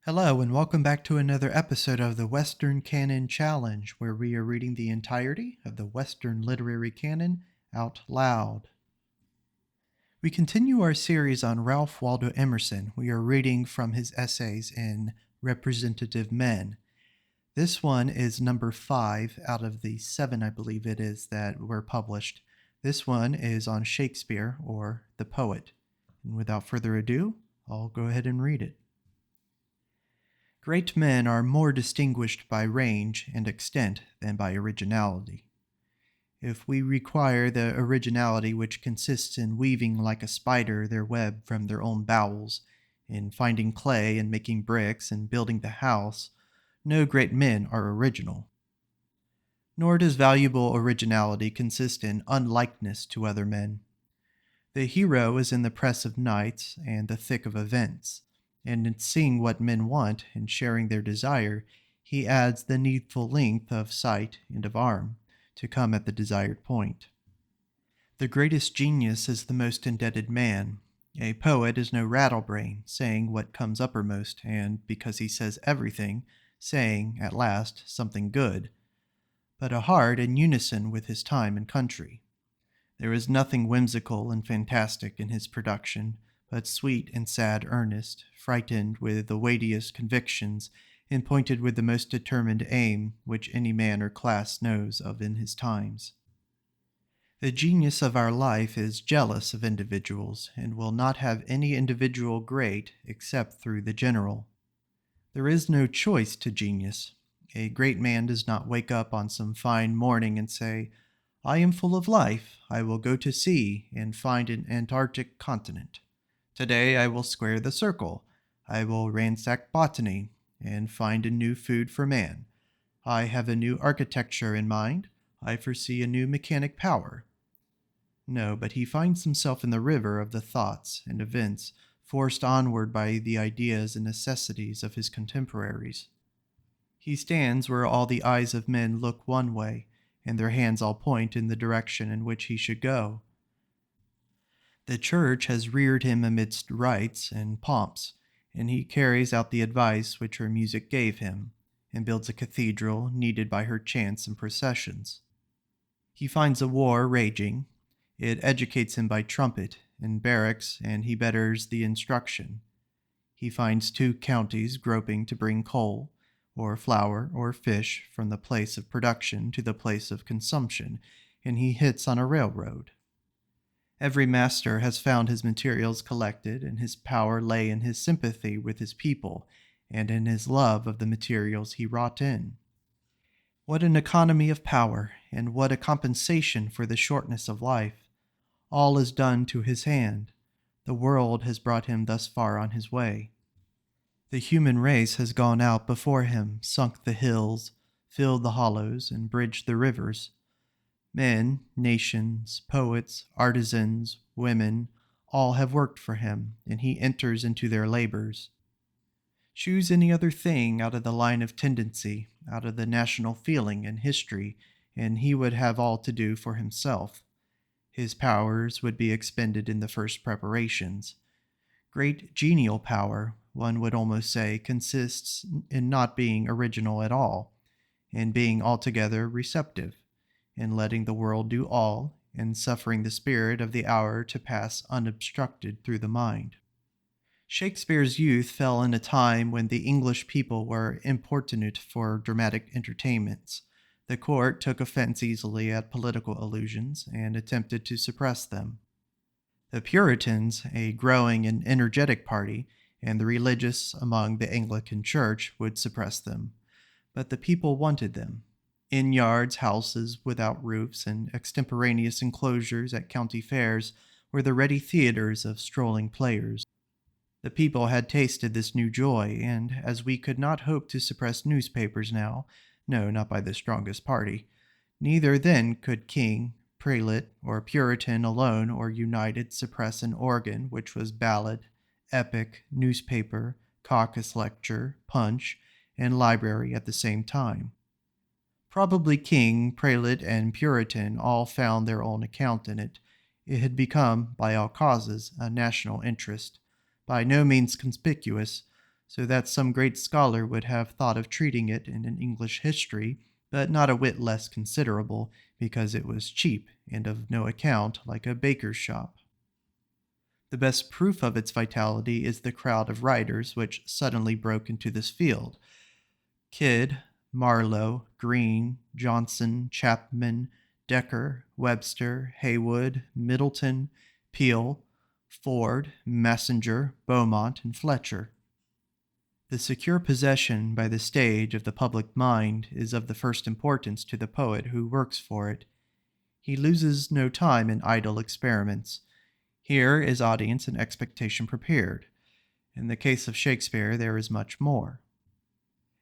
Hello, and welcome back to another episode of the Western Canon Challenge, where we are reading the entirety of the Western literary canon out loud. We continue our series on Ralph Waldo Emerson. We are reading from his essays in Representative Men. This one is number 5 out of the 7, I believe it is, that were published. This one is on Shakespeare, or the poet. And without further ado, I'll go ahead and read it. Great men are more distinguished by range and extent than by originality. If we require the originality which consists in weaving like a spider their web from their own bowels, in finding clay and making bricks and building the house, no great men are original. Nor does valuable originality consist in unlikeness to other men. The hero is in the press of nights and the thick of events, and in seeing what men want and sharing their desire, he adds the needful length of sight and of arm to come at the desired point. The greatest genius is the most indebted man. A poet is no rattlebrain, saying what comes uppermost, and, because he says everything, saying, at last, something good, but a heart in unison with his time and country. There is nothing whimsical and fantastic in his production, but sweet and sad earnest, frightened with the weightiest convictions, and pointed with the most determined aim which any man or class knows of in his times. The genius of our life is jealous of individuals, and will not have any individual great except through the general. There is no choice to genius. A great man does not wake up on some fine morning and say, "I am full of life. I will go to sea and find an Antarctic continent. Today I will square the circle. I will ransack botany and find a new food for man. I have a new architecture in mind. I foresee a new mechanic power." No, but he finds himself in the river of the thoughts and events, forced onward by the ideas and necessities of his contemporaries. He stands where all the eyes of men look one way, and their hands all point in the direction in which he should go. The church has reared him amidst rites and pomps, and he carries out the advice which her music gave him, and builds a cathedral needed by her chants and processions. He finds a war raging. It educates him by trumpet and barracks, and he betters the instruction. He finds 2 counties groping to bring coal, or flour, or fish from the place of production to the place of consumption, and he hits on a railroad. Every master has found his materials collected, and his power lay in his sympathy with his people, and in his love of the materials he wrought in. What an economy of power, and what a compensation for the shortness of life! All is done to his hand. The world has brought him thus far on his way. The human race has gone out before him, sunk the hills, filled the hollows, and bridged the rivers. Men, nations, poets, artisans, women, all have worked for him, and he enters into their labors. Choose any other thing out of the line of tendency, out of the national feeling and history, and he would have all to do for himself. His powers would be expended in the first preparations. Great genial power, one would almost say, consists in not being original at all, in being altogether receptive, in letting the world do all, and suffering the spirit of the hour to pass unobstructed through the mind. Shakespeare's youth fell in a time when the English people were importunate for dramatic entertainments. The court took offense easily at political allusions and attempted to suppress them. The Puritans, a growing and energetic party, and the religious among the Anglican Church would suppress them, but the people wanted them. Inn yards, houses without roofs, and extemporaneous enclosures at county fairs were the ready theaters of strolling players. The people had tasted this new joy, and as we could not hope to suppress newspapers now, no, not by the strongest party, neither then could king, prelate, or Puritan alone or united suppress an organ which was ballad, epic, newspaper, caucus lecture, punch, and library at the same time. Probably king, prelate, and Puritan all found their own account in it. It had become, by all causes, a national interest, by no means conspicuous, so that some great scholar would have thought of treating it in an English history, but not a whit less considerable, because it was cheap and of no account, like a baker's shop. The best proof of its vitality is the crowd of writers which suddenly broke into this field. Kidd, Marlowe, Greene, Johnson, Chapman, Dekker, Webster, Haywood, Middleton, Peel, Ford, Messenger, Beaumont, and Fletcher. The secure possession by the stage of the public mind is of the first importance to the poet who works for it. He loses no time in idle experiments. Here is audience and expectation prepared. In the case of Shakespeare, there is much more.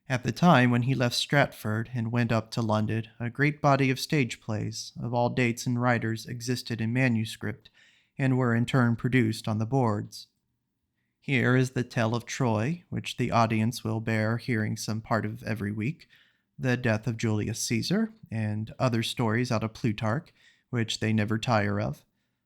At the time when he left Stratford and went up to London, a great body of stage plays, of all dates and writers, existed in manuscript, and were in turn produced on the boards. Here is the Tale of Troy, which the audience will bear hearing some part of every week, the death of Julius Caesar, and other stories out of Plutarch, which they never tire of,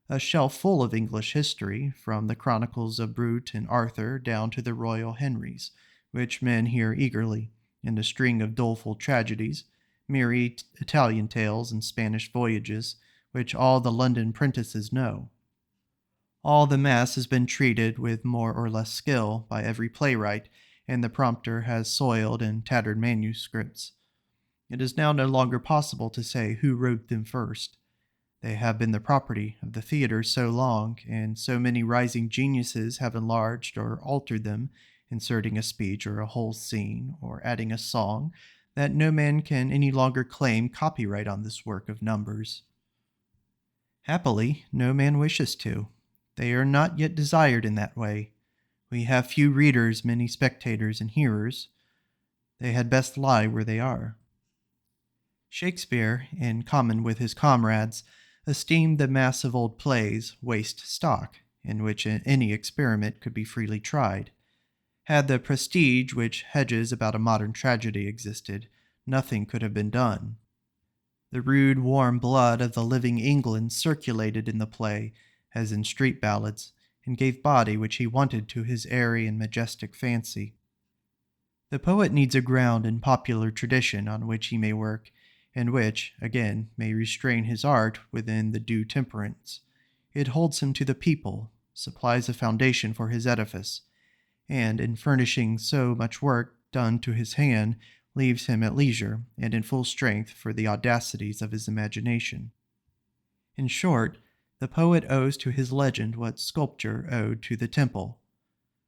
a shelf full of English history, from the chronicles of Brute and Arthur down to the Royal Henrys, which men hear eagerly, and a string of doleful tragedies, merry Italian tales and Spanish voyages, which all the London prentices know. All the mass has been treated with more or less skill by every playwright, and the prompter has soiled and tattered manuscripts. It is now no longer possible to say who wrote them first. They have been the property of the theater so long, and so many rising geniuses have enlarged or altered them, inserting a speech or a whole scene, or adding a song, that no man can any longer claim copyright on this work of numbers. Happily, no man wishes to. They are not yet desired in that way. We have few readers, many spectators and hearers. They had best lie where they are. Shakespeare, in common with his comrades, esteemed the mass of old plays waste stock, in which any experiment could be freely tried. Had the prestige which hedges about a modern tragedy existed, nothing could have been done. The rude, warm blood of the living England circulated in the play, as in street ballads, and gave body which he wanted to his airy and majestic fancy. The poet needs a ground in popular tradition on which he may work, and which, again, may restrain his art within the due temperance. It holds him to the people, supplies a foundation for his edifice, and, in furnishing so much work done to his hand, leaves him at leisure and in full strength for the audacities of his imagination. In short, the poet owes to his legend what sculpture owed to the temple.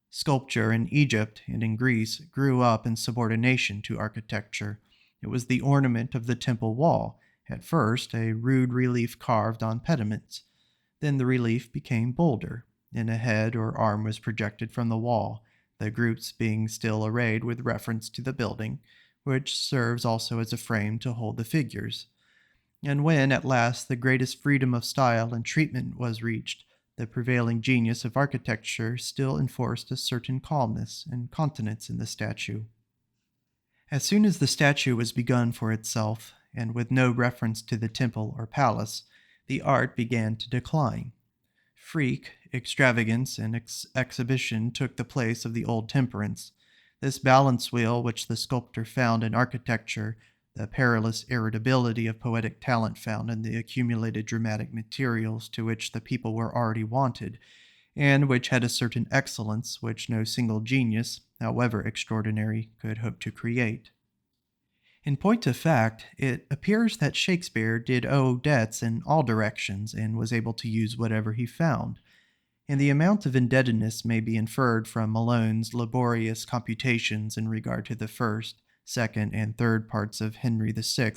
Sculpture in Egypt and in Greece grew up in subordination to architecture. It was the ornament of the temple wall, at first a rude relief carved on pediments. Then the relief became bolder, and a head or arm was projected from the wall, the groups being still arrayed with reference to the building, which serves also as a frame to hold the figures. And when, at last, the greatest freedom of style and treatment was reached, the prevailing genius of architecture still enforced a certain calmness and continence in the statue. As soon as the statue was begun for itself, and with no reference to the temple or palace, the art began to decline. Freak, extravagance, and exhibition took the place of the old temperance. This balance wheel which the sculptor found in architecture, the perilous irritability of poetic talent found in the accumulated dramatic materials to which the people were already wanted, and which had a certain excellence which no single genius, however extraordinary, could hope to create. In point of fact, it appears that Shakespeare did owe debts in all directions and was able to use whatever he found, and the amount of indebtedness may be inferred from Malone's laborious computations in regard to the first, second, and third parts of Henry VI,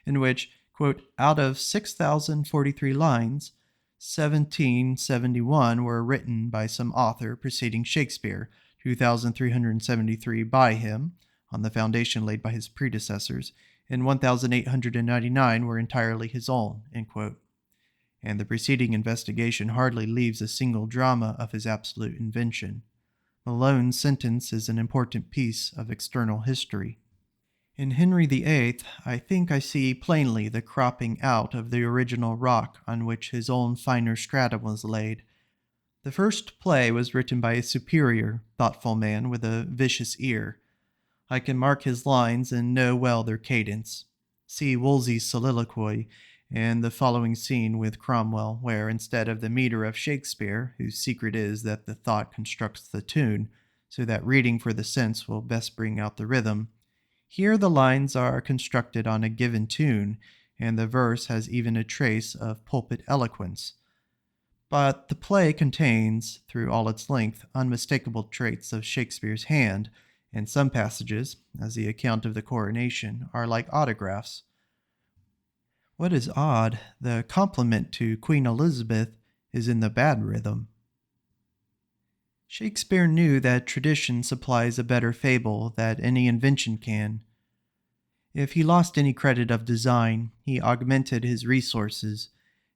in which, quote, out of 6,043 lines, 1771 were written by some author preceding Shakespeare, 2,373 by him, on the foundation laid by his predecessors, and 1,899 were entirely his own, end quote. And the preceding investigation hardly leaves a single drama of his absolute invention. Malone's sentence is an important piece of external history. In Henry VIII, I think I see plainly the cropping out of the original rock on which his own finer stratum was laid. The first play was written by a superior, thoughtful man with a vicious ear. I can mark his lines and know well their cadence. See Wolsey's soliloquy and the following scene with Cromwell, where instead of the meter of Shakespeare, whose secret is that the thought constructs the tune, so that reading for the sense will best bring out the rhythm, here the lines are constructed on a given tune, and the verse has even a trace of pulpit eloquence. But the play contains, through all its length, unmistakable traits of Shakespeare's hand, and some passages, as the account of the coronation, are like autographs. What is odd, the compliment to Queen Elizabeth is in the bad rhythm. Shakespeare knew that tradition supplies a better fable than any invention can. If he lost any credit of design, he augmented his resources,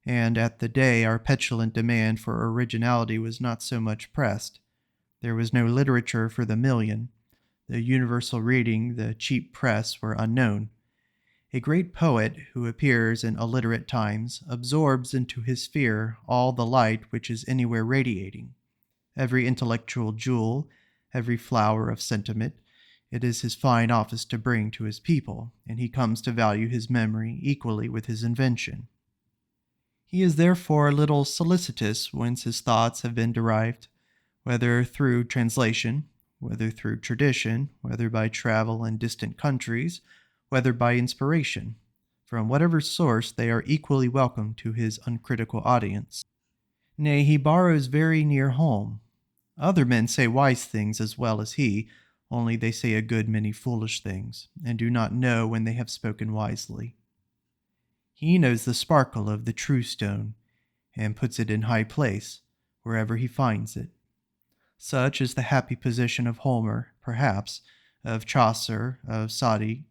and at the day our petulant demand for originality was not so much pressed. There was no literature for the million. The universal reading, the cheap press were unknown. A great poet who appears in illiterate times absorbs into his sphere all the light which is anywhere radiating. Every intellectual jewel, every flower of sentiment, it is his fine office to bring to his people, and he comes to value his memory equally with his invention. He is therefore a little solicitous whence his thoughts have been derived, whether through translation, whether through tradition, whether by travel in distant countries, whether by inspiration. From whatever source, they are equally welcome to his uncritical audience. Nay, he borrows very near home. Other men say wise things as well as he, only they say a good many foolish things, and do not know when they have spoken wisely. He knows the sparkle of the true stone, and puts it in high place, wherever he finds it. Such is the happy position of Homer, perhaps, of Chaucer, of Sadi.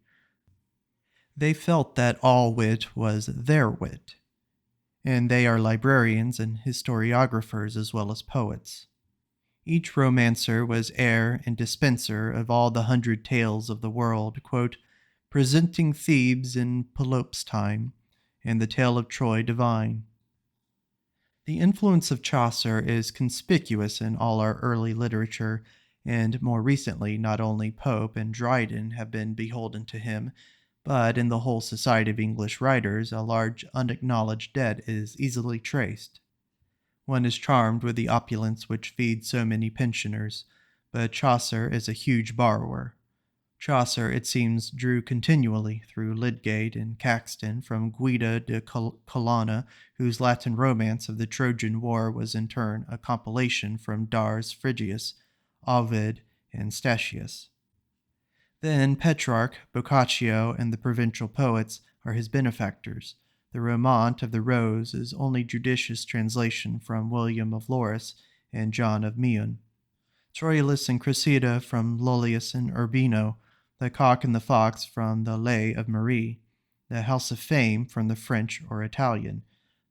They felt that all wit was their wit, and they are librarians and historiographers as well as poets. Each romancer was heir and dispenser of all the 100 tales of the world, quote, presenting Thebes in Pelops' time, and the tale of Troy divine. The influence of Chaucer is conspicuous in all our early literature, and more recently not only Pope and Dryden have been beholden to him, but in the whole society of English writers a large unacknowledged debt is easily traced. One is charmed with the opulence which feeds so many pensioners, but Chaucer is a huge borrower. Chaucer, it seems, drew continually through Lydgate and Caxton from Guida de Colonna, whose Latin romance of the Trojan War was in turn a compilation from Dars Phrygius, Ovid, and Statius. Then Petrarch, Boccaccio, and the provincial poets are his benefactors. The Romaunt of the Rose is only judicious translation from William of Loris and John of Meun. Troilus and Cressida from Lollius and Urbino, the Cock and the Fox from the Lay of Marie, the House of Fame from the French or Italian.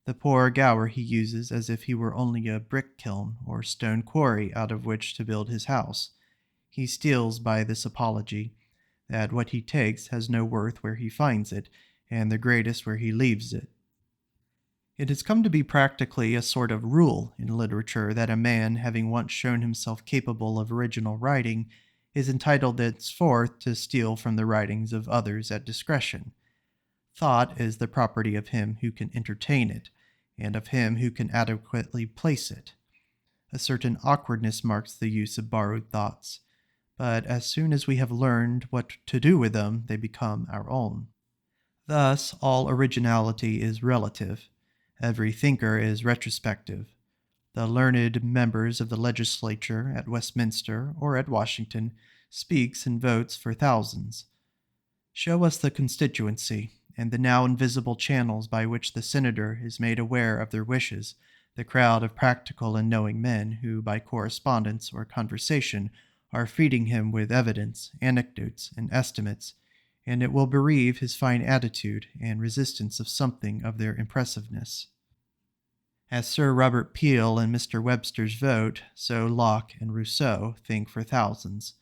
The poor Gower he uses as if he were only a brick kiln or stone quarry out of which to build his house. He steals by this apology, that what he takes has no worth where he finds it, and the greatest where he leaves it. It has come to be practically a sort of rule in literature that a man, having once shown himself capable of original writing, is entitled thenceforth to steal from the writings of others at discretion. Thought is the property of him who can entertain it, and of him who can adequately place it. A certain awkwardness marks the use of borrowed thoughts, but as soon as we have learned what to do with them, they become our own. Thus, all originality is relative. Every thinker is retrospective. The learned members of the legislature at Westminster or at Washington speaks and votes for thousands. Show us the constituency and the now invisible channels by which the senator is made aware of their wishes, the crowd of practical and knowing men who, by correspondence or conversation, are feeding him with evidence, anecdotes, and estimates, and it will bereave his fine attitude and resistance of something of their impressiveness. As Sir Robert Peel and Mr. Webster's vote, so Locke and Rousseau think for thousands,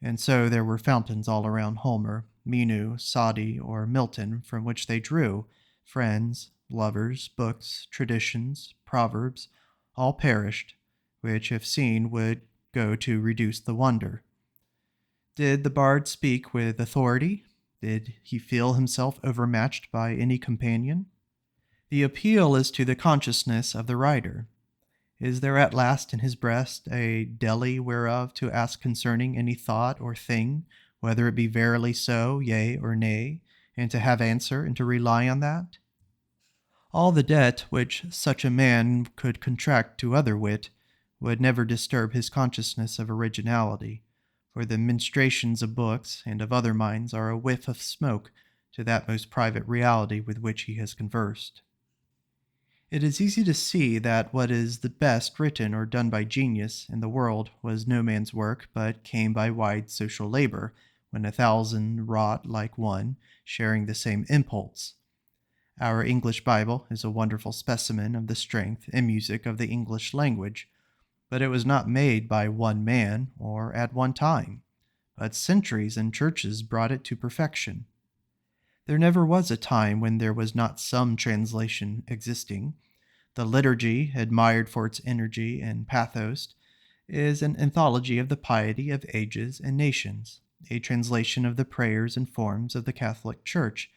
and so there were fountains all around Homer, Menu, Sadi, or Milton from which they drew, friends, lovers, books, traditions, proverbs, all perished, which, if seen, would go to reduce the wonder. Did the bard speak with authority? Did he feel himself overmatched by any companion? The appeal is to the consciousness of the writer. Is there at last in his breast a deli whereof to ask concerning any thought or thing, whether it be verily so, yea or nay, and to have answer and to rely on that? All the debt which such a man could contract to other wit would never disturb his consciousness of originality, for the ministrations of books and of other minds are a whiff of smoke to that most private reality with which he has conversed. It is easy to see that what is the best written or done by genius in the world was no man's work, but came by wide social labor, when 1,000 wrought like one, sharing the same impulse. Our English Bible is a wonderful specimen of the strength and music of the English language, but it was not made by one man or at one time, but centuries and churches brought it to perfection. There never was a time when there was not some translation existing. The liturgy, admired for its energy and pathos, is an anthology of the piety of ages and nations, a translation of the prayers and forms of the Catholic Church,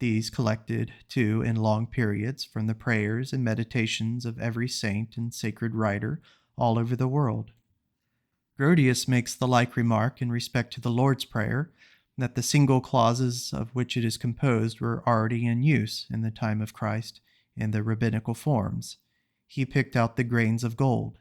these collected, too, in long periods from the prayers and meditations of every saint and sacred writer all over the world. Grotius makes the like remark in respect to the Lord's Prayer, that the single clauses of which it is composed were already in use in the time of Christ in the rabbinical forms. He picked out the grains of gold.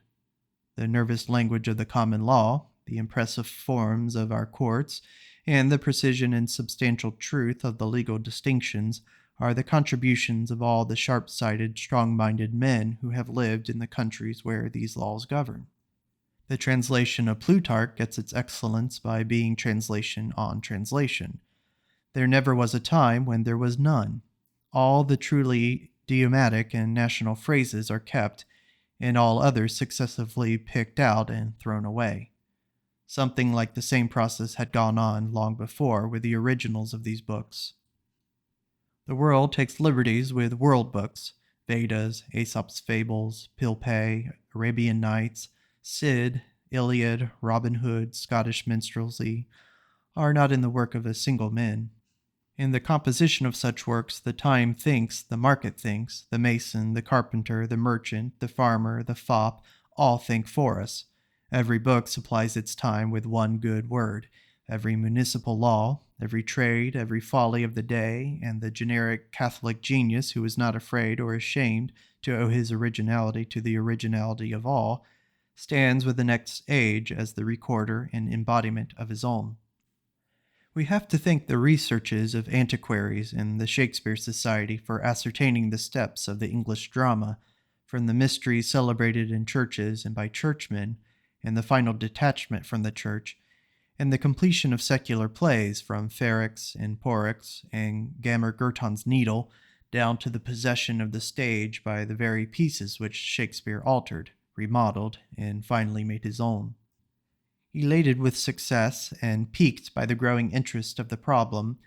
The nervous language of the common law, the impressive forms of our courts, and the precision and substantial truth of the legal distinctions are the contributions of all the sharp-sighted, strong-minded men who have lived in the countries where these laws govern. The translation of Plutarch gets its excellence by being translation on translation. There never was a time when there was none. All the truly idiomatic and national phrases are kept, and all others successively picked out and thrown away. Something like the same process had gone on long before with the originals of these books. The world takes liberties with world books, Vedas, Aesop's Fables, Pilpay, Arabian Nights, Cid, Iliad, Robin Hood, Scottish minstrelsy, are not in the work of a single man. In the composition of such works, the time thinks, the market thinks, the mason, the carpenter, the merchant, the farmer, the fop, all think for us. Every book supplies its time with one good word. Every municipal law, every trade, every folly of the day, and the generic Catholic genius who is not afraid or ashamed to owe his originality to the originality of all, stands with the next age as the recorder and embodiment of his own. We have to thank the researches of antiquaries and the Shakespeare Society for ascertaining the steps of the English drama, from the mysteries celebrated in churches and by churchmen, and the final detachment from the church, and the completion of secular plays from Ferrex and Porrex and Gammer Gurton's Needle down to the possession of the stage by the very pieces which Shakespeare altered, remodeled, and finally made his own. Elated with success and piqued by the growing interest of the problem,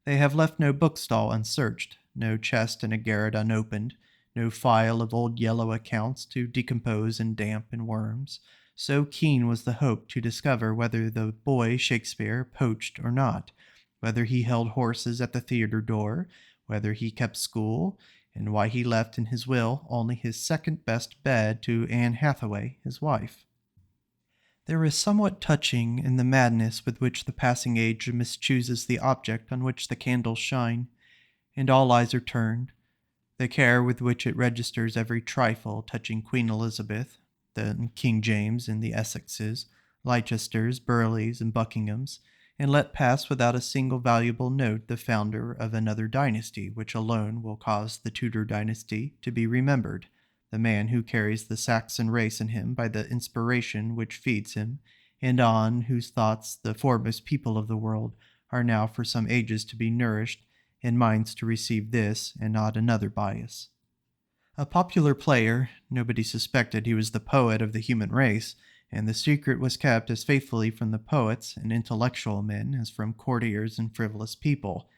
they have left no bookstall unsearched, no chest in a garret unopened, no file of old yellow accounts to decompose in damp and worms. So keen was the hope to discover whether the boy Shakespeare poached or not, whether he held horses at the theater door, whether he kept school, and why he left in his will only his second-best bed to Anne Hathaway, his wife. There is somewhat touching in the madness with which the passing age mischooses the object on which the candles shine, and all eyes are turned, the care with which it registers every trifle touching Queen Elizabeth, the King James and the Essexes, Leicesters, Burleys, and Buckinghams, and let pass without a single valuable note the founder of another dynasty which alone will cause the Tudor dynasty to be remembered, the man who carries the Saxon race in him by the inspiration which feeds him, and on whose thoughts the foremost people of the world are now for some ages to be nourished, and minds to receive this and not another bias. A popular player, nobody suspected he was the poet of the human race, and the secret was kept as faithfully from the poets and intellectual men as from courtiers and frivolous people.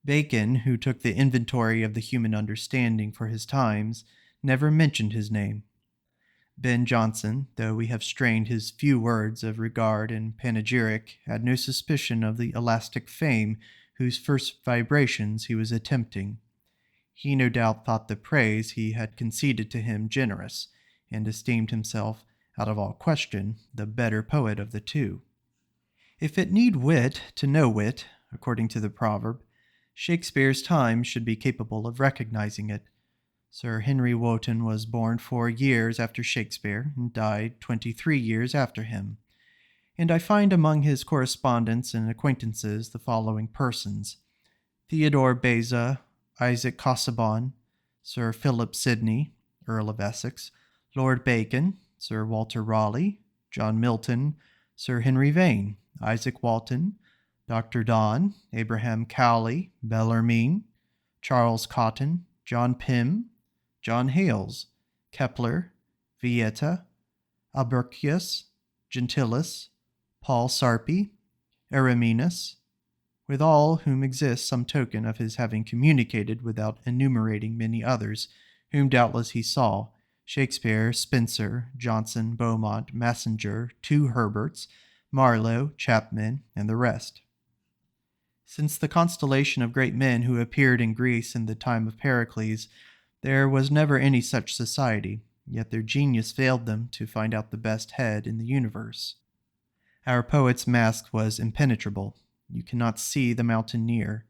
Bacon, who took the inventory of the human understanding for his times, never mentioned his name. Ben Jonson, though we have strained his few words of regard and panegyric, had no suspicion of the elastic fame whose first vibrations he was attempting. He no doubt thought the praise he had conceded to him generous, and esteemed himself, out of all question, the better poet of the two. If it need wit to know wit, according to the proverb, Shakespeare's time should be capable of recognizing it. Sir Henry Wotton was born 4 years after Shakespeare and died 23 years after him, and I find among his correspondents and acquaintances the following persons: Theodore Beza, Isaac Casaubon, Sir Philip Sidney, Earl of Essex, Lord Bacon, Sir Walter Raleigh, John Milton, Sir Henry Vane, Isaac Walton, Dr. Donne, Abraham Cowley, Bellarmine, Charles Cotton, John Pym, John Hales, Kepler, Vieta, Albercius, Gentilis, Paul Sarpi, Ariminus, with all whom exists some token of his having communicated without enumerating many others, whom doubtless he saw: Shakespeare, Spenser, Johnson, Beaumont, Massinger, two Herberts, Marlowe, Chapman, and the rest. Since the constellation of great men who appeared in Greece in the time of Pericles, there was never any such society, yet their genius failed them to find out the best head in the universe. Our poet's mask was impenetrable. You cannot see the mountain near.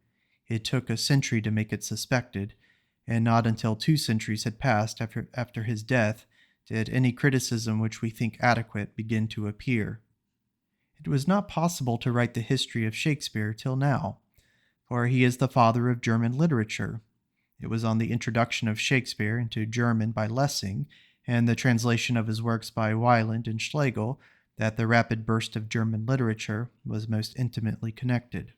It took a century to make it suspected, and not until 2 centuries had passed after his death did any criticism which we think adequate begin to appear. It was not possible to write the history of Shakespeare till now, for he is the father of German literature. It was on the introduction of Shakespeare into German by Lessing and the translation of his works by Wieland and Schlegel that the rapid burst of German literature was most intimately connected.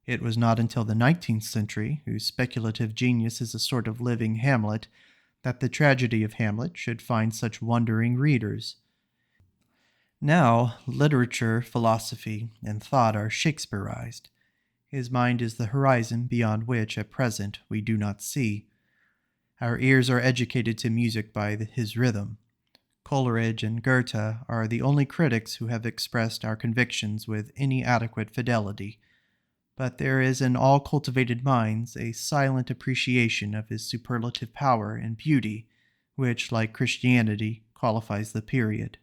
It was not until the 19th century, whose speculative genius is a sort of living Hamlet, that the tragedy of Hamlet should find such wondering readers. Now, literature, philosophy, and thought are Shakespearized. His mind is the horizon beyond which, at present, we do not see. Our ears are educated to music by his rhythm. Coleridge and Goethe are the only critics who have expressed our convictions with any adequate fidelity, but there is in all cultivated minds a silent appreciation of his superlative power and beauty, which, like Christianity, qualifies the period.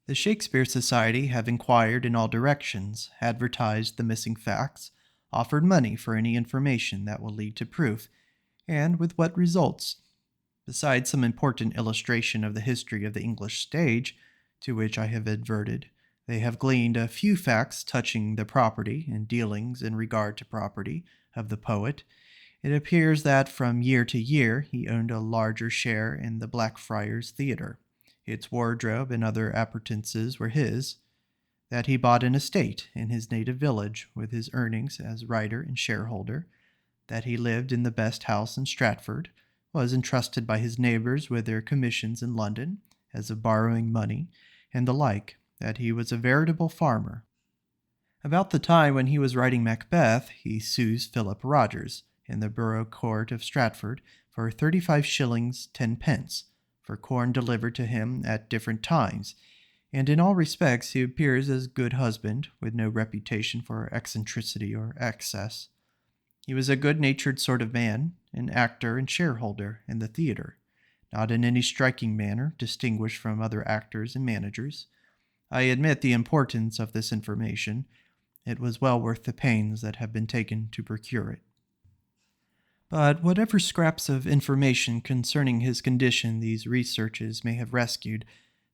The Shakespeare Society have inquired in all directions, advertised the missing facts, offered money for any information that will lead to proof, and with what results? Besides some important illustration of the history of the English stage, to which I have adverted, they have gleaned a few facts touching the property and dealings in regard to property of the poet. It appears that from year to year he owned a larger share in the Blackfriars Theatre. Its wardrobe and other appurtenances were his, that he bought an estate in his native village with his earnings as writer and shareholder, that he lived in the best house in Stratford, was entrusted by his neighbors with their commissions in London, as of borrowing money, and the like, that he was a veritable farmer. About the time when he was writing Macbeth, he sues Philip Rogers, in the borough court of Stratford, for 35 shillings 10 pence, for corn delivered to him at different times, and in all respects he appears as a good husband, with no reputation for eccentricity or excess. He was a good-natured sort of man, an actor and shareholder in the theatre, not in any striking manner distinguished from other actors and managers. I admit the importance of this information. It was well worth the pains that have been taken to procure it. But whatever scraps of information concerning his condition these researches may have rescued,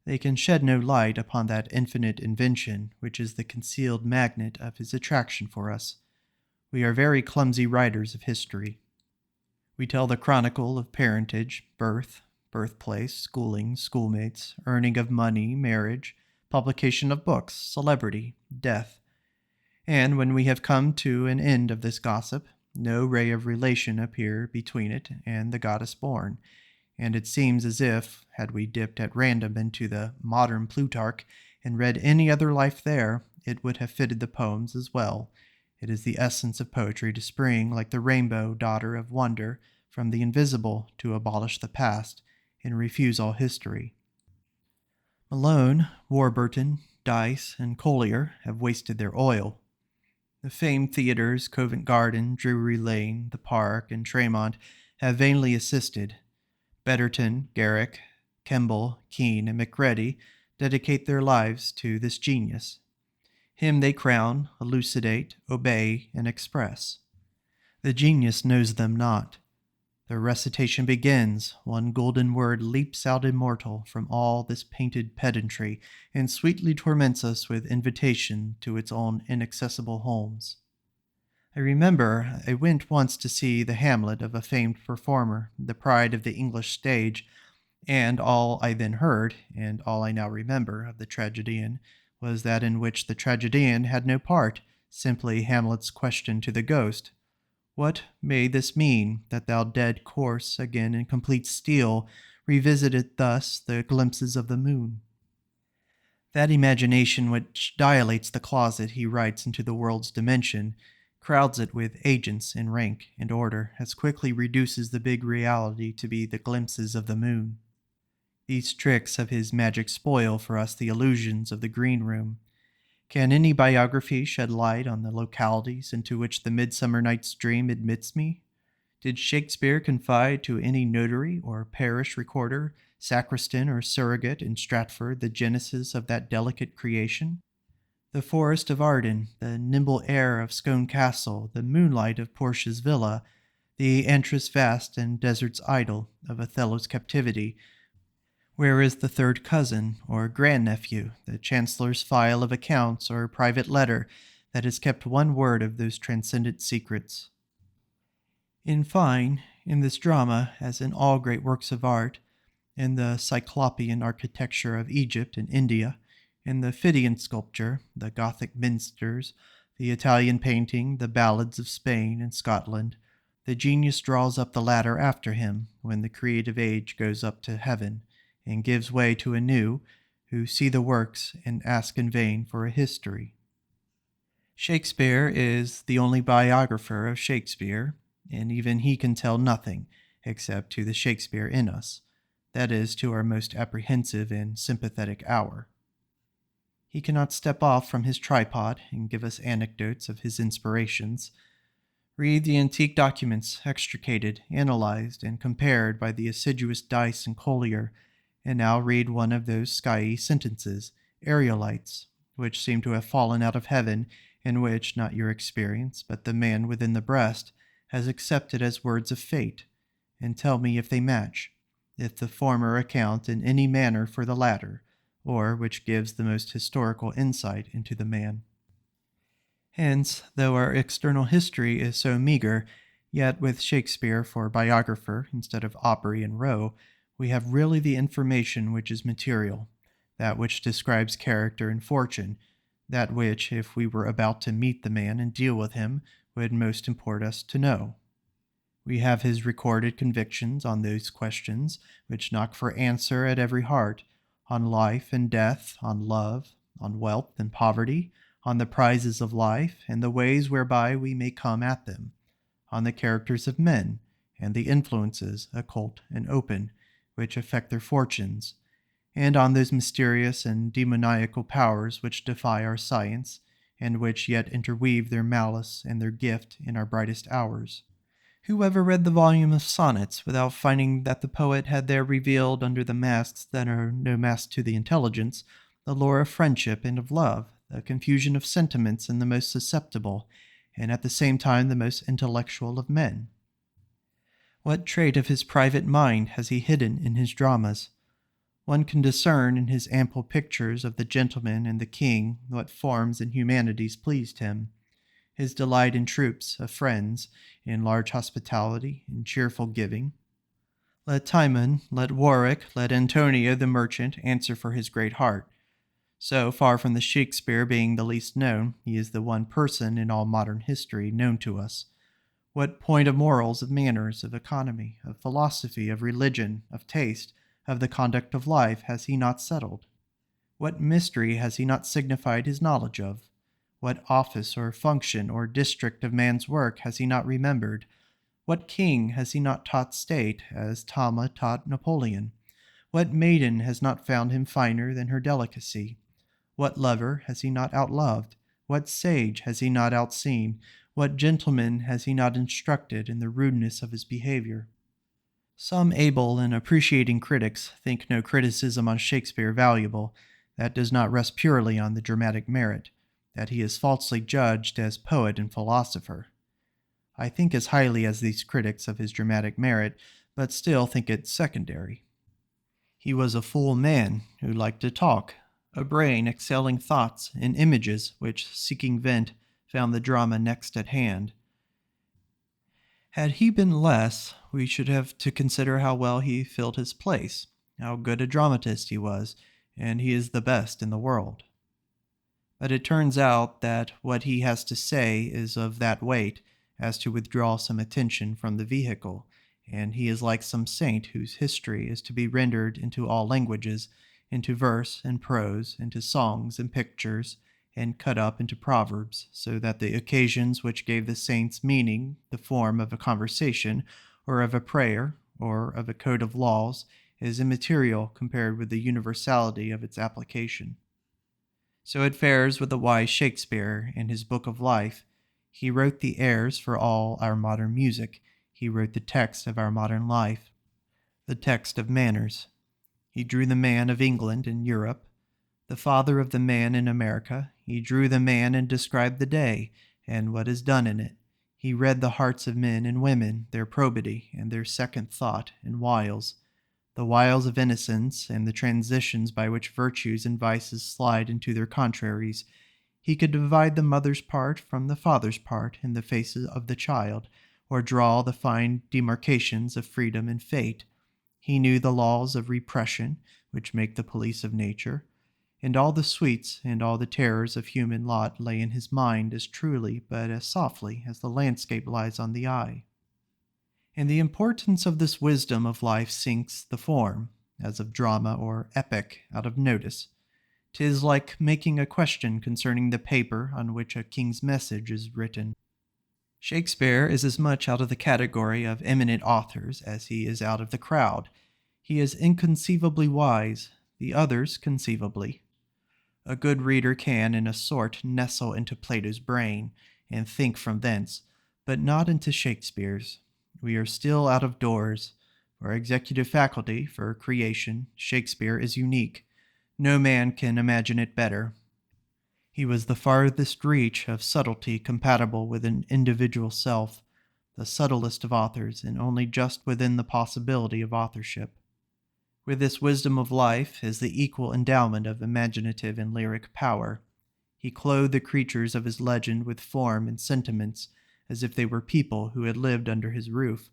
they can shed no light upon that infinite invention which is the concealed magnet of his attraction for us. We are very clumsy writers of history. We tell the chronicle of parentage, birth, birthplace, schooling, schoolmates, earning of money, marriage, publication of books, celebrity, death. And when we have come to an end of this gossip, no ray of relation appear between it and the goddess born, and it seems as if, had we dipped at random into the modern Plutarch and read any other life there, it would have fitted the poems as well. It is the essence of poetry to spring like the rainbow daughter of wonder from the invisible to abolish the past, and refuse all history. Malone, Warburton, Dyce, and Collier have wasted their oil. The famed theaters Covent Garden, Drury Lane, The Park, and Tremont have vainly assisted. Betterton, Garrick, Kemble, Keane, and Macready dedicate their lives to this genius. Him they crown, elucidate, obey, and express. The genius knows them not. The recitation begins, one golden word leaps out immortal from all this painted pedantry, and sweetly torments us with invitation to its own inaccessible homes. I remember I went once to see the Hamlet of a famed performer, the pride of the English stage, and all I then heard, and all I now remember of the tragedian, was that in which the tragedian had no part, simply Hamlet's question to the ghost. What may this mean, that thou dead corse again in complete steel revisited thus the glimpses of the moon? That imagination which dilates the closet he writes into the world's dimension, crowds it with agents in rank and order, as quickly reduces the big reality to be the glimpses of the moon. These tricks of his magic spoil for us the illusions of the green room. Can any biography shed light on the localities into which the Midsummer Night's Dream admits me? Did Shakespeare confide to any notary or parish recorder, sacristan or surrogate in Stratford the genesis of that delicate creation? The forest of Arden, the nimble air of Scone Castle, the moonlight of Portia's villa, the antress vast and desert's idol of Othello's captivity. Where is the third cousin or grandnephew, the chancellor's file of accounts or private letter that has kept one word of those transcendent secrets? In fine, in this drama, as in all great works of art, in the Cyclopean architecture of Egypt and India, in the Phidian sculpture, the Gothic minsters, the Italian painting, the ballads of Spain and Scotland, the genius draws up the ladder after him when the creative age goes up to heaven, and gives way to a new, who see the works and ask in vain for a history. Shakespeare is the only biographer of Shakespeare, and even he can tell nothing except to the Shakespeare in us, that is, to our most apprehensive and sympathetic hour. He cannot step off from his tripod and give us anecdotes of his inspirations. Read the antique documents extricated, analyzed, and compared by the assiduous Dyce and Collier, and now read one of those skyey sentences, aerolites, which seem to have fallen out of heaven, and which, not your experience, but the man within the breast, has accepted as words of fate, and tell me if they match, if the former account in any manner for the latter, or which gives the most historical insight into the man. Hence, though our external history is so meager, yet with Shakespeare for biographer instead of Aubrey and Rowe, we have really the information which is material, that which describes character and fortune, that which, if we were about to meet the man and deal with him, would most import us to know. We have his recorded convictions on those questions which knock for answer at every heart, on life and death, on love, on wealth and poverty, on the prizes of life and the ways whereby we may come at them, on the characters of men and the influences, occult and open, which affect their fortunes, and on those mysterious and demoniacal powers which defy our science, and which yet interweave their malice and their gift in our brightest hours. Who ever read the volume of sonnets without finding that the poet had there revealed under the masks that are no masks to the intelligence, the lore of friendship and of love, the confusion of sentiments in the most susceptible, and at the same time the most intellectual of men? What trait of his private mind has he hidden in his dramas? One can discern in his ample pictures of the gentleman and the king what forms and humanities pleased him. His delight in troops of friends, in large hospitality, in cheerful giving. Let Timon, let Warwick, let Antonio the merchant answer for his great heart. So far from the Shakespeare being the least known, he is the one person in all modern history known to us. What point of morals, of manners, of economy, of philosophy, of religion, of taste, of the conduct of life has he not settled? What mystery has he not signified his knowledge of? What office or function or district of man's work has he not remembered? What king has he not taught state, as Talma taught Napoleon? What maiden has not found him finer than her delicacy? What lover has he not outloved? What sage has he not outseen? What gentleman has he not instructed in the rudeness of his behavior? Some able and appreciating critics think no criticism on Shakespeare valuable that does not rest purely on the dramatic merit, that he is falsely judged as poet and philosopher. I think as highly as these critics of his dramatic merit, but still think it secondary. He was a full man who liked to talk, a brain excelling thoughts and images which, seeking vent, found the drama next at hand. Had he been less, we should have to consider how well he filled his place, how good a dramatist he was, and he is the best in the world. But it turns out that what he has to say is of that weight as to withdraw some attention from the vehicle, and he is like some saint whose history is to be rendered into all languages, into verse and prose, into songs and pictures, and cut up into proverbs, so that the occasions which gave the saint's meaning the form of a conversation, or of a prayer, or of a code of laws, is immaterial compared with the universality of its application. So it fares with the wise Shakespeare in his Book of Life. He wrote the airs for all our modern music. He wrote the text of our modern life, the text of manners. He drew the man of England and Europe, the father of the man in America. He drew the man and described the day and what is done in it. He read the hearts of men and women, their probity and their second thought and wiles, the wiles of innocence and the transitions by which virtues and vices slide into their contraries. He could divide the mother's part from the father's part in the faces of the child, or draw the fine demarcations of freedom and fate. He knew the laws of repression, which make the police of nature, and all the sweets and all the terrors of human lot lay in his mind as truly but as softly as the landscape lies on the eye. And the importance of this wisdom of life sinks the form, as of drama or epic, out of notice. 'Tis like making a question concerning the paper on which a king's message is written. Shakespeare is as much out of the category of eminent authors as he is out of the crowd. He is inconceivably wise, the others conceivably. A good reader can, in a sort, nestle into Plato's brain, and think from thence, but not into Shakespeare's. We are still out of doors. For executive faculty, for creation, Shakespeare is unique. No man can imagine it better. He was the farthest reach of subtlety compatible with an individual self, the subtlest of authors, and only just within the possibility of authorship. With this wisdom of life is the equal endowment of imaginative and lyric power. He clothed the creatures of his legend with form and sentiments, as if they were people who had lived under his roof,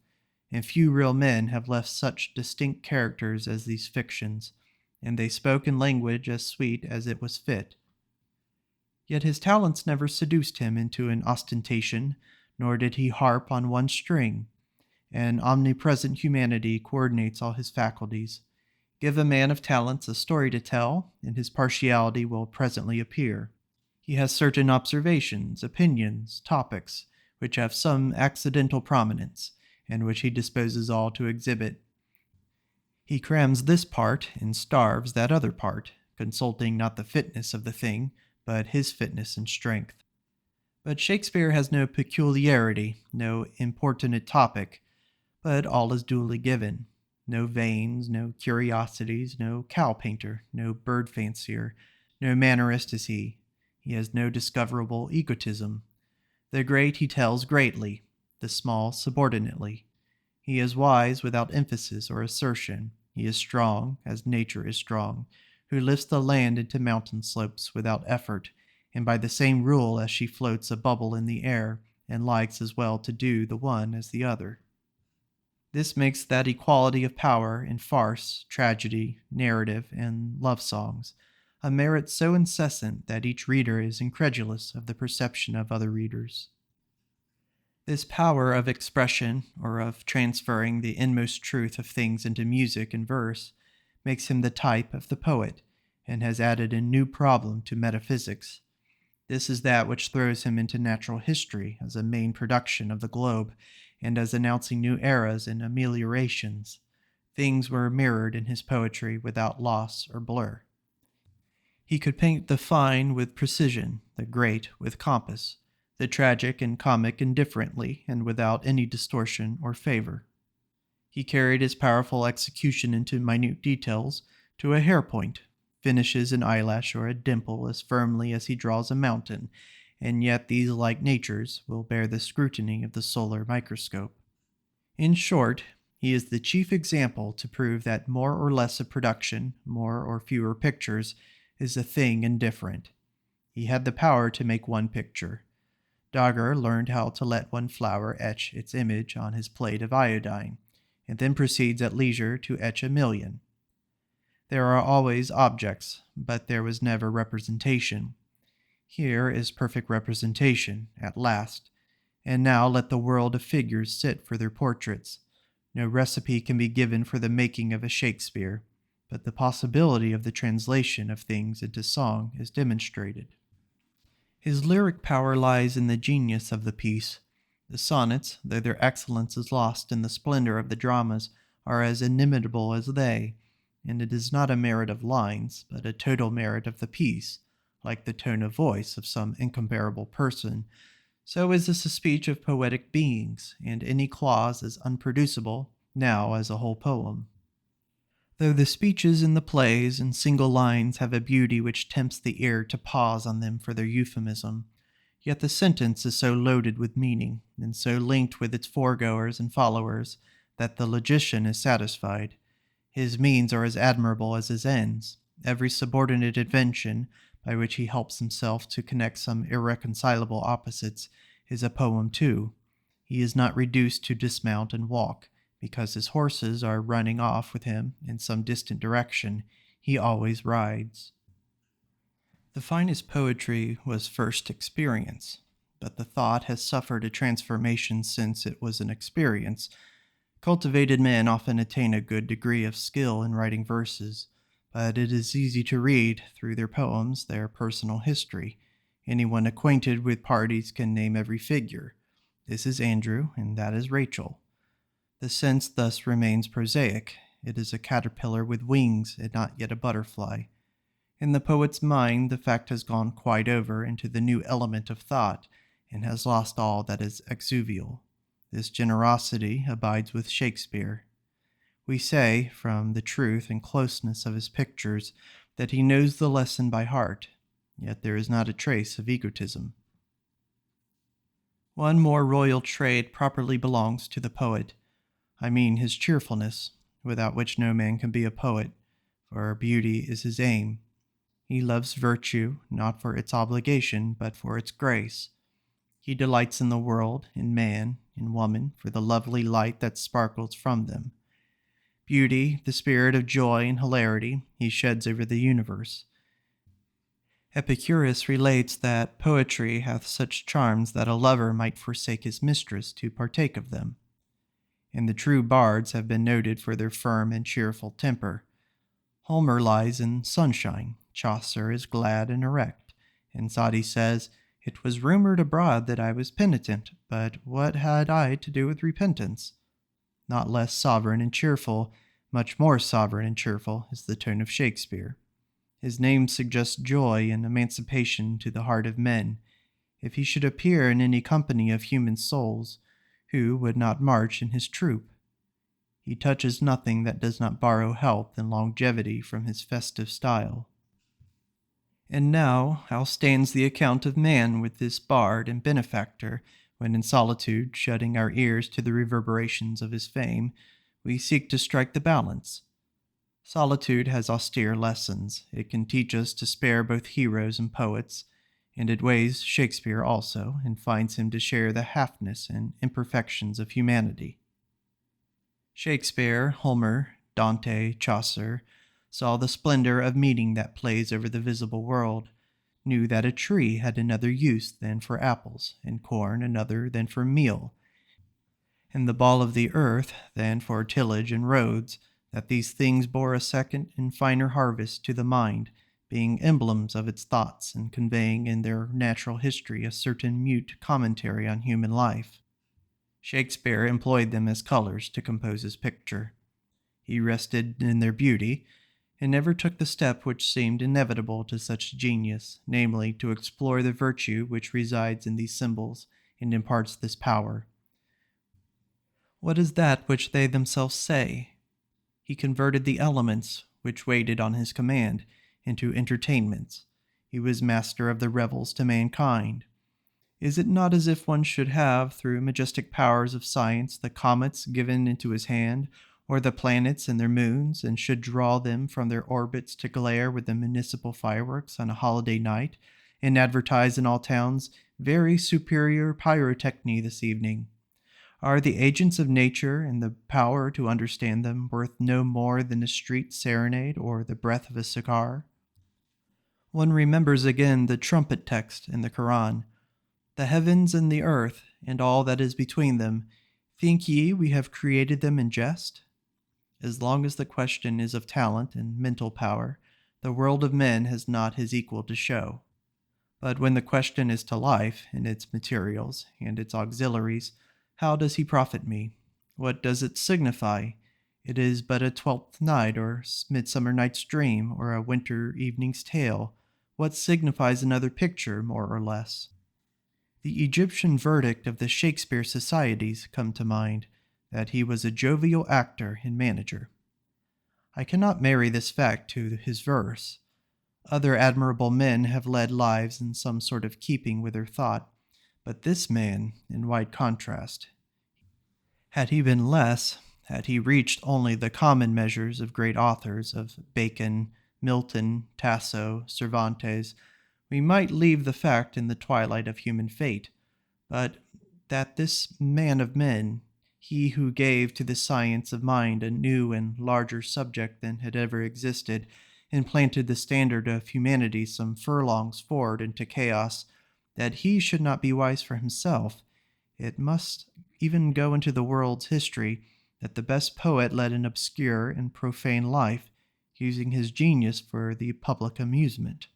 and few real men have left such distinct characters as these fictions, and they spoke in language as sweet as it was fit. Yet his talents never seduced him into an ostentation, nor did he harp on one string. An omnipresent humanity coordinates all his faculties. Give a man of talents a story to tell, and his partiality will presently appear. He has certain observations, opinions, topics, which have some accidental prominence, and which he disposes all to exhibit. He crams this part and starves that other part, consulting not the fitness of the thing, but his fitness and strength. But Shakespeare has no peculiarity, no importunate topic, but all is duly given. No veins, no curiosities, no cow painter, no bird fancier, no mannerist is he. He has no discoverable egotism. The great he tells greatly, the small subordinately. He is wise without emphasis or assertion. He is strong, as nature is strong, who lifts the land into mountain slopes without effort, and by the same rule as she floats a bubble in the air, and likes as well to do the one as the other. This makes that equality of power in farce, tragedy, narrative, and love songs a merit so incessant that each reader is incredulous of the perception of other readers. This power of expression, or of transferring the inmost truth of things into music and verse, makes him the type of the poet, and has added a new problem to metaphysics. This is that which throws him into natural history as a main production of the globe, and as announcing new eras and ameliorations. Things were mirrored in his poetry without loss or blur. He could paint the fine with precision, the great with compass, the tragic and comic indifferently and without any distortion or favor. He carried his powerful execution into minute details, to a hair point, finishes an eyelash or a dimple as firmly as he draws a mountain, and yet these like natures will bear the scrutiny of the solar microscope. In short, he is the chief example to prove that more or less of production, more or fewer pictures, is a thing indifferent. He had the power to make one picture. Dagger learned how to let one flower etch its image on his plate of iodine, and then proceeds at leisure to etch 1,000,000. There are always objects, but there was never representation. Here is perfect representation, at last, and now let the world of figures sit for their portraits. No recipe can be given for the making of a Shakespeare, but the possibility of the translation of things into song is demonstrated. His lyric power lies in the genius of the piece. The sonnets, though their excellence is lost in the splendor of the dramas, are as inimitable as they, and it is not a merit of lines, but a total merit of the piece, like the tone of voice of some incomparable person. So is this a speech of poetic beings, and any clause is unproducible, now as a whole poem. Though the speeches in the plays in single lines have a beauty which tempts the ear to pause on them for their euphemism, yet the sentence is so loaded with meaning, and so linked with its foregoers and followers, that the logician is satisfied. His means are as admirable as his ends. Every subordinate invention, by which he helps himself to connect some irreconcilable opposites, is a poem too. He is not reduced to dismount and walk, because his horses are running off with him in some distant direction. He always rides. The finest poetry was first experience, but the thought has suffered a transformation since it was an experience. Cultivated men often attain a good degree of skill in writing verses, but it is easy to read, through their poems, their personal history. Anyone acquainted with parties can name every figure. This is Andrew, and that is Rachel. The sense thus remains prosaic. It is a caterpillar with wings, and not yet a butterfly. In the poet's mind, the fact has gone quite over into the new element of thought, and has lost all that is exuvial. This generosity abides with Shakespeare. We say, from the truth and closeness of his pictures, that he knows the lesson by heart, yet there is not a trace of egotism. One more royal trait properly belongs to the poet. I mean his cheerfulness, without which no man can be a poet, for beauty is his aim. He loves virtue, not for its obligation, but for its grace. He delights in the world, in man, in woman, for the lovely light that sparkles from them. Beauty, the spirit of joy and hilarity, he sheds over the universe. Epicurus relates that poetry hath such charms that a lover might forsake his mistress to partake of them. And the true bards have been noted for their firm and cheerful temper. Homer lies in sunshine, Chaucer is glad and erect, and Sadi says, "It was rumored abroad that I was penitent, but what had I to do with repentance?" Not less sovereign and cheerful, much more sovereign and cheerful, is the tone of Shakespeare. His name suggests joy and emancipation to the heart of men. If he should appear in any company of human souls, who would not march in his troop? He touches nothing that does not borrow health and longevity from his festive style. And now, how stands the account of man with this bard and benefactor, when in solitude, shutting our ears to the reverberations of his fame, we seek to strike the balance? Solitude has austere lessons. It can teach us to spare both heroes and poets, and it weighs Shakespeare also, and finds him to share the halfness and imperfections of humanity. Shakespeare, Homer, Dante, Chaucer saw the splendor of meaning that plays over the visible world, knew that a tree had another use than for apples, and corn another than for meal, and the ball of the earth than for tillage and roads, that these things bore a second and finer harvest to the mind, being emblems of its thoughts and conveying in their natural history a certain mute commentary on human life. Shakespeare employed them as colors to compose his picture. He rested in their beauty, and never took the step which seemed inevitable to such genius, namely, to explore the virtue which resides in these symbols and imparts this power. What is that which they themselves say? He converted the elements, which waited on his command, into entertainments. He was master of the revels to mankind. Is it not as if one should have, through majestic powers of science, the comets given into his hand, or the planets and their moons, and should draw them from their orbits to glare with the municipal fireworks on a holiday night, and advertise in all towns, "Very superior pyrotechny this evening"? Are the agents of nature and the power to understand them worth no more than a street serenade or the breath of a cigar? One remembers again the trumpet text in the Koran: "The heavens and the earth, and all that is between them, think ye we have created them in jest?" As long as the question is of talent and mental power, the world of men has not his equal to show. But when the question is to life, and its materials, and its auxiliaries, how does he profit me? What does it signify? It is but a Twelfth Night, or Midsummer Night's Dream, or a winter evening's tale. What signifies another picture, more or less? The Egyptian verdict of the Shakespeare societies come to mind, that he was a jovial actor and manager. I cannot marry this fact to his verse. Other admirable men have led lives in some sort of keeping with their thought, but this man, in wide contrast. Had he been less, had he reached only the common measures of great authors, of Bacon, Milton, Tasso, Cervantes, we might leave the fact in the twilight of human fate. But that this man of men, he who gave to the science of mind a new and larger subject than had ever existed, and planted the standard of humanity some furlongs forward into chaos, that he should not be wise for himself, it must even go into the world's history that the best poet led an obscure and profane life, using his genius for the public amusement.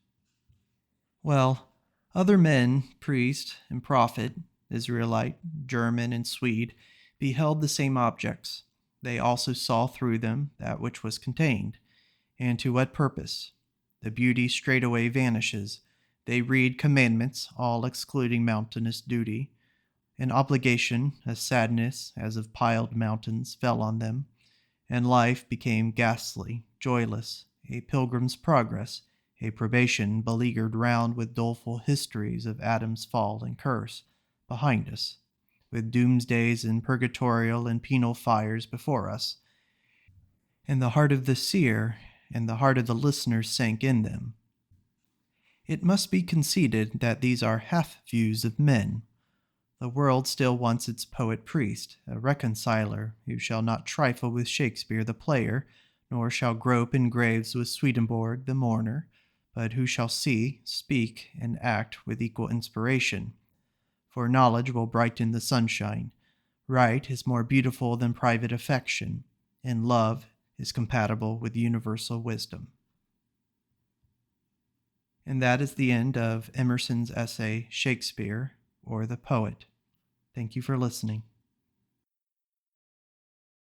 Well, other men, priest and prophet, Israelite, German, and Swede, beheld the same objects. They also saw through them that which was contained. And to what purpose? The beauty straightway vanishes. They read commandments, all excluding mountainous duty. An obligation, a sadness, as of piled mountains, fell on them, and life became ghastly, joyless, a pilgrim's progress, a probation beleaguered round with doleful histories of Adam's fall and curse behind us, with doomsdays and purgatorial and penal fires before us. And the heart of the seer and the heart of the listener sank in them. It must be conceded that these are half-views of men. The world still wants its poet-priest, a reconciler, who shall not trifle with Shakespeare the player, nor shall grope in graves with Swedenborg the mourner, but who shall see, speak, and act with equal inspiration. For knowledge will brighten the sunshine. Right is more beautiful than private affection, and love is compatible with universal wisdom. And that is the end of Emerson's essay, Shakespeare, or the Poet. Thank you for listening.